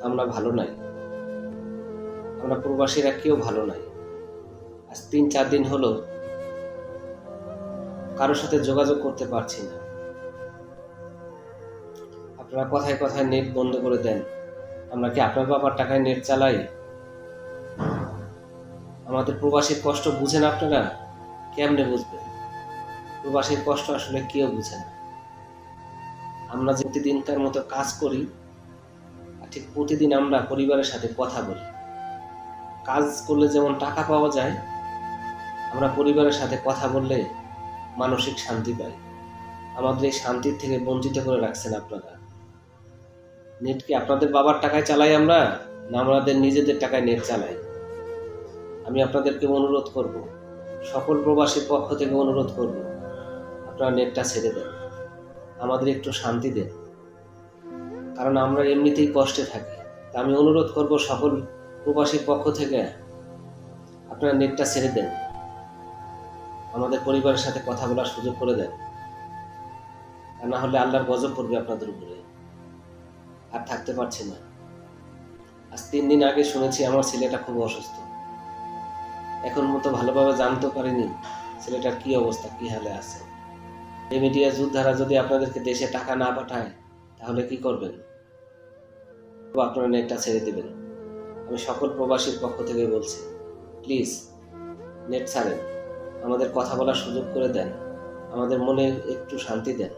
আমরা ভালো নাই, আমরা প্রবাসীরা কেউ ভালো নাই। আজ ৩-৪ দিন হলো কারোর সাথে যোগাযোগ করতে পারছি না। আপনারা কথায় কথায় নেট বন্ধ করে দেন। আমরা কি আপনার বাবার টাকায় নেট চালাই? আমাদের প্রবাসীর কষ্ট বুঝেন আপনারা? কেমনে বুঝবেন? প্রবাসীর কষ্ট আসলে কেউ বুঝে না। আমরা যে প্রতিদিনকার মতো কাজ করি, ঠিক প্রতিদিন আমরা পরিবারের সাথে কথা বলি। কাজ করলে যেমন টাকা পাওয়া যায়, আমরা পরিবারের সাথে কথা বললে মানসিক শান্তি পাই। আমাদের এই শান্তির থেকে বঞ্চিত করে রাখছেন আপনারা। নেট কি আপনাদের বাবার টাকায় চালাই আমরা, না আমাদের নিজেদের টাকায় নেট চালাই? আমি আপনাদেরকে অনুরোধ করব, সকল প্রবাসীর পক্ষ থেকে অনুরোধ করব, আপনারা নেটটা ছেড়ে দেন, আমাদের একটু শান্তি দেন। কারণ আমরা এমনিতেই কষ্টে থাকি। আমি অনুরোধ করব সকল প্রবাসীর পক্ষ থেকে, আপনারা নেটটা ছেড়ে দেন, আমাদের পরিবারের সাথে কথা বলার সুযোগ করে দেন। আর না হলে আল্লাহর গজব পড়বে আপনাদের উপরে। আর থাকতে পারছি না। আজ 3 দিন আগে শুনেছি আমার ছেলেটা খুব অসুস্থ। এখন মতো ভালোভাবে জানতে পারিনি ছেলেটার কি অবস্থা, কি হালে আছে। এই মিডিয়া যোদ্ধারা যদি আপনাদেরকে দেশে টাকা না পাঠায়, তাহলে কি করবেন? আপনারা নেটটা ছেড়ে দেবেন। আমি সকল প্রবাসীর পক্ষ থেকে বলছি, প্লিজ নেট ছাড়েন, আমাদের কথা বলার সুযোগ করে দেন, আমাদের মনে একটু শান্তি দেন।